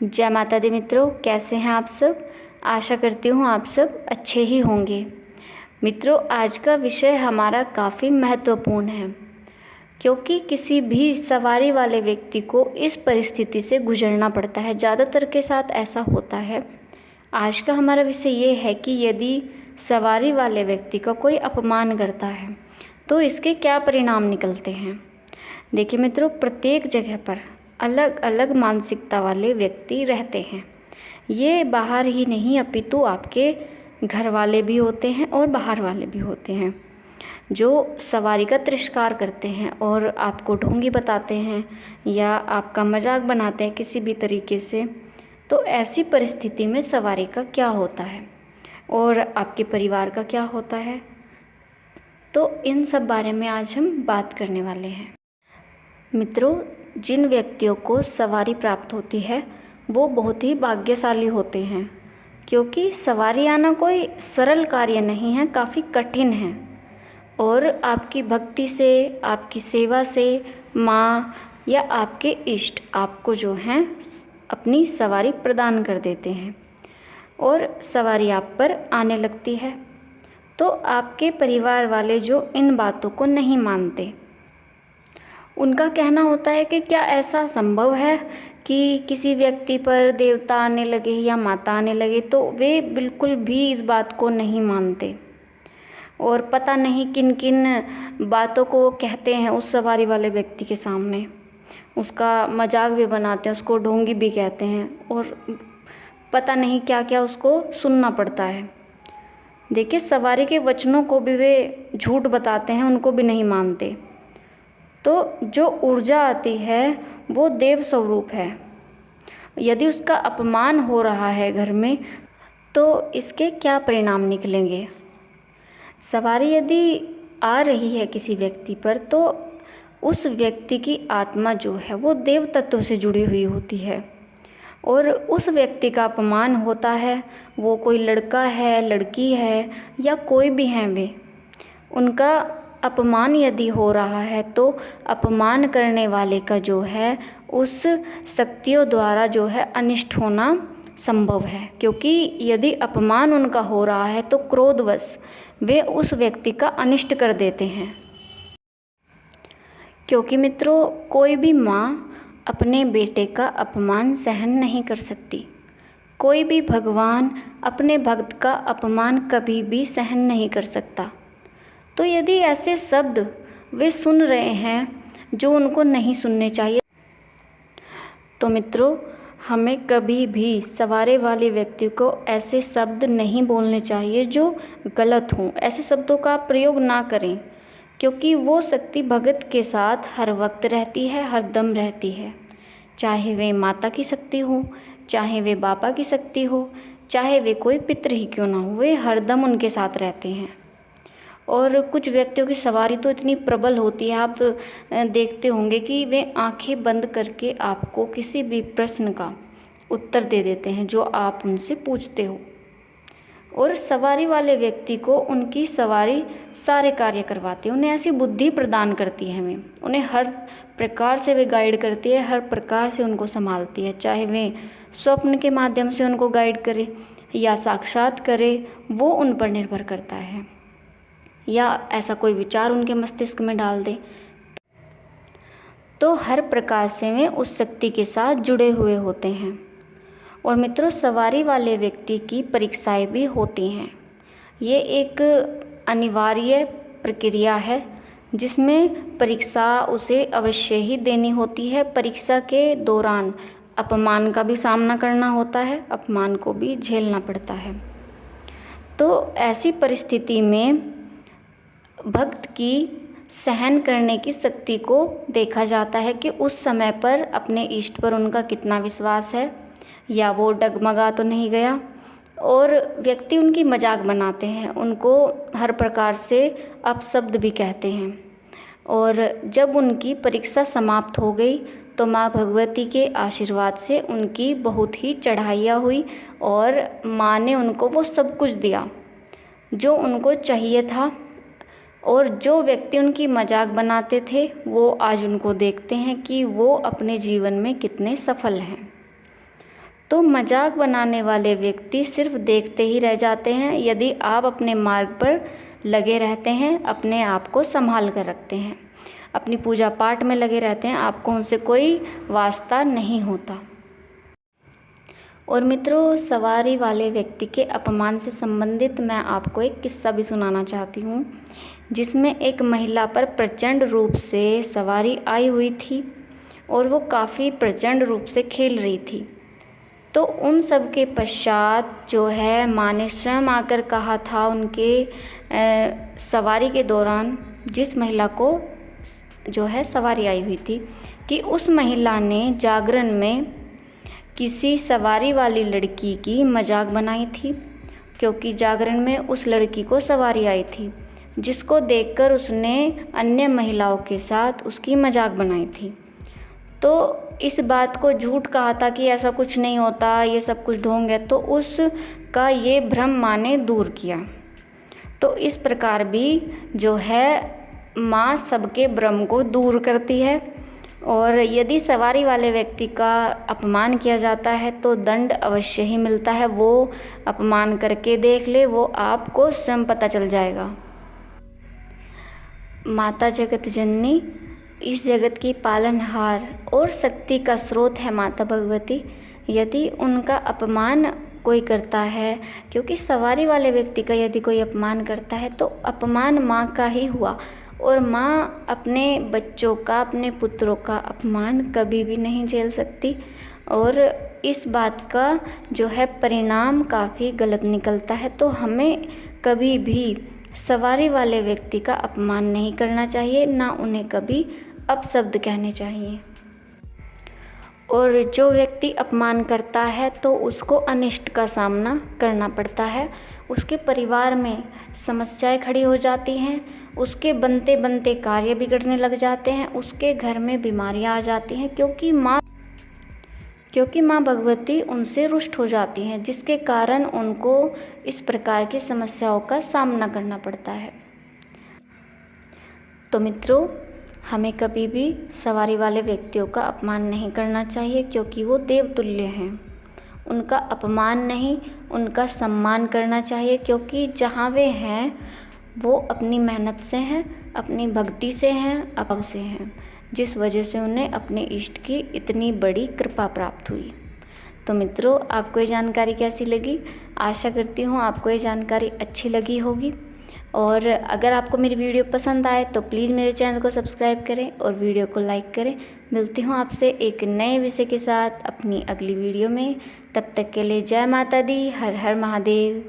जय माता दी मित्रों, कैसे हैं आप सब। आशा करती हूँ आप सब अच्छे ही होंगे। मित्रों, आज का विषय हमारा काफ़ी महत्वपूर्ण है, क्योंकि किसी भी सवारी वाले व्यक्ति को इस परिस्थिति से गुजरना पड़ता है। ज़्यादातर के साथ ऐसा होता है। आज का हमारा विषय ये है कि यदि सवारी वाले व्यक्ति का कोई अपमान करता है तो इसके क्या परिणाम निकलते हैं। देखिए मित्रों, प्रत्येक जगह पर अलग अलग मानसिकता वाले व्यक्ति रहते हैं। ये बाहर ही नहीं अपितु आपके घर वाले भी होते हैं और बाहर वाले भी होते हैं, जो सवारी का तिरस्कार करते हैं और आपको ढोंगी बताते हैं या आपका मजाक बनाते हैं किसी भी तरीके से। तो ऐसी परिस्थिति में सवारी का क्या होता है और आपके परिवार का क्या होता है, तो इन सब बारे में आज हम बात करने वाले हैं। मित्रों, जिन व्यक्तियों को सवारी प्राप्त होती है वो बहुत ही भाग्यशाली होते हैं, क्योंकि सवारी आना कोई सरल कार्य नहीं है, काफ़ी कठिन है। और आपकी भक्ति से, आपकी सेवा से माँ या आपके इष्ट आपको जो हैं अपनी सवारी प्रदान कर देते हैं और सवारी आप पर आने लगती है। तो आपके परिवार वाले जो इन बातों को नहीं मानते, उनका कहना होता है कि क्या ऐसा संभव है कि किसी व्यक्ति पर देवता आने लगे या माता आने लगे। तो वे बिल्कुल भी इस बात को नहीं मानते और पता नहीं किन किन बातों को वो कहते हैं उस सवारी वाले व्यक्ति के सामने। उसका मजाक भी बनाते हैं, उसको ढोंगी भी कहते हैं और पता नहीं क्या क्या उसको सुनना पड़ता है। देखिए, सवारी के वचनों को भी वे झूठ बताते हैं, उनको भी नहीं मानते। तो जो ऊर्जा आती है वो देव स्वरूप है। यदि उसका अपमान हो रहा है घर में, तो इसके क्या परिणाम निकलेंगे। सवारी यदि आ रही है किसी व्यक्ति पर, तो उस व्यक्ति की आत्मा जो है वो देव तत्व से जुड़ी हुई होती है और उस व्यक्ति का अपमान होता है। वो कोई लड़का है, लड़की है या कोई भी हैं, वे उनका अपमान यदि हो रहा है तो अपमान करने वाले का जो है उस शक्तियों द्वारा जो है अनिष्ट होना संभव है। क्योंकि यदि अपमान उनका हो रहा है तो क्रोधवश वे उस व्यक्ति का अनिष्ट कर देते हैं। क्योंकि मित्रों, कोई भी माँ अपने बेटे का अपमान सहन नहीं कर सकती। कोई भी भगवान अपने भक्त का अपमान कभी भी सहन नहीं कर सकता। तो यदि ऐसे शब्द वे सुन रहे हैं जो उनको नहीं सुनने चाहिए, तो मित्रों, हमें कभी भी सवारी वाले व्यक्ति को ऐसे शब्द नहीं बोलने चाहिए जो गलत हों। ऐसे शब्दों का प्रयोग ना करें, क्योंकि वो शक्ति भगत के साथ हर वक्त रहती है, हर दम रहती है। चाहे वे माता की शक्ति हो, चाहे वे बाबा की शक्ति हो, चाहे वे कोई पितृ ही क्यों ना हो, वे हरदम उनके साथ रहते हैं। और कुछ व्यक्तियों की सवारी तो इतनी प्रबल होती है, आप देखते होंगे कि वे आंखें बंद करके आपको किसी भी प्रश्न का उत्तर दे देते हैं जो आप उनसे पूछते हो। और सवारी वाले व्यक्ति को उनकी सवारी सारे कार्य करवाती है, उन्हें ऐसी बुद्धि प्रदान करती है। हमें उन्हें हर प्रकार से वे गाइड करती है, हर प्रकार से उनको संभालती है। चाहे वे स्वप्न के माध्यम से उनको गाइड करे या साक्षात करे, वो उन पर निर्भर करता है, या ऐसा कोई विचार उनके मस्तिष्क में डाल दे। तो हर प्रकार से वे उस शक्ति के साथ जुड़े हुए होते हैं। और मित्रों, सवारी वाले व्यक्ति की परीक्षाएं भी होती हैं। ये एक अनिवार्य प्रक्रिया है जिसमें परीक्षा उसे अवश्य ही देनी होती है। परीक्षा के दौरान अपमान का भी सामना करना होता है, अपमान को भी झेलना पड़ता है। तो ऐसी परिस्थिति में भक्त की सहन करने की शक्ति को देखा जाता है कि उस समय पर अपने इष्ट पर उनका कितना विश्वास है, या वो डगमगा तो नहीं गया। और व्यक्ति उनकी मजाक बनाते हैं, उनको हर प्रकार से अपशब्द भी कहते हैं। और जब उनकी परीक्षा समाप्त हो गई तो माँ भगवती के आशीर्वाद से उनकी बहुत ही चढ़ाइयाँ हुई और माँ ने उनको वो सब कुछ दिया जो उनको चाहिए था। और जो व्यक्ति उनकी मजाक बनाते थे वो आज उनको देखते हैं कि वो अपने जीवन में कितने सफल हैं। तो मजाक बनाने वाले व्यक्ति सिर्फ देखते ही रह जाते हैं यदि आप अपने मार्ग पर लगे रहते हैं, अपने आप को संभाल कर रखते हैं, अपनी पूजा पाठ में लगे रहते हैं, आपको उनसे कोई वास्ता नहीं होता। और मित्रों, सवारी वाले व्यक्ति के अपमान से संबंधित मैं आपको एक किस्सा भी सुनाना चाहती हूँ, जिसमें एक महिला पर प्रचंड रूप से सवारी आई हुई थी और वो काफ़ी प्रचंड रूप से खेल रही थी। तो उन सब के पश्चात जो है माँ ने स्वयं आकर कहा था उनके सवारी के दौरान, जिस महिला को जो है सवारी आई हुई थी, कि उस महिला ने जागरण में किसी सवारी वाली लड़की की मजाक बनाई थी, क्योंकि जागरण में उस लड़की को सवारी आई थी, जिसको देखकर उसने अन्य महिलाओं के साथ उसकी मजाक बनाई थी। तो इस बात को झूठ कहा था कि ऐसा कुछ नहीं होता, ये सब कुछ ढोंग है, तो उसका ये भ्रम माँ ने दूर किया। तो इस प्रकार भी जो है माँ सबके भ्रम को दूर करती है, और यदि सवारी वाले व्यक्ति का अपमान किया जाता है तो दंड अवश्य ही मिलता है। वो अपमान करके देख ले, वो आपको स्वयं पता चल जाएगा। माता जगत जननी, इस जगत की पालनहार और शक्ति का स्रोत है माता भगवती। यदि उनका अपमान कोई करता है, क्योंकि सवारी वाले व्यक्ति का यदि कोई अपमान करता है तो अपमान माँ का ही हुआ, और माँ अपने बच्चों का, अपने पुत्रों का अपमान कभी भी नहीं झेल सकती, और इस बात का जो है परिणाम काफ़ी गलत निकलता है। तो हमें कभी भी सवारी वाले व्यक्ति का अपमान नहीं करना चाहिए, ना उन्हें कभी अपशब्द कहने चाहिए। और जो व्यक्ति अपमान करता है तो उसको अनिष्ट का सामना करना पड़ता है, उसके परिवार में समस्याएं खड़ी हो जाती हैं, उसके बनते बनते कार्य बिगड़ने लग जाते हैं, उसके घर में बीमारियां आ जाती हैं, क्योंकि माँ भगवती उनसे रुष्ट हो जाती हैं, जिसके कारण उनको इस प्रकार की समस्याओं का सामना करना पड़ता है। तो मित्रों, हमें कभी भी सवारी वाले व्यक्तियों का अपमान नहीं करना चाहिए, क्योंकि वो देवतुल्य हैं। उनका अपमान नहीं, उनका सम्मान करना चाहिए, क्योंकि जहाँ वे हैं वो अपनी मेहनत से हैं, अपनी भक्ति से हैं, अभाव से हैं, जिस वजह से उन्हें अपने इष्ट की इतनी बड़ी कृपा प्राप्त हुई। तो मित्रों, आपको ये जानकारी कैसी लगी? आशा करती हूँ आपको ये जानकारी अच्छी लगी होगी, और अगर आपको मेरी वीडियो पसंद आए तो प्लीज़ मेरे चैनल को सब्सक्राइब करें और वीडियो को लाइक करें। मिलती हूँ आपसे एक नए विषय के साथ अपनी अगली वीडियो में। तब तक के लिए जय माता दी, हर हर महादेव।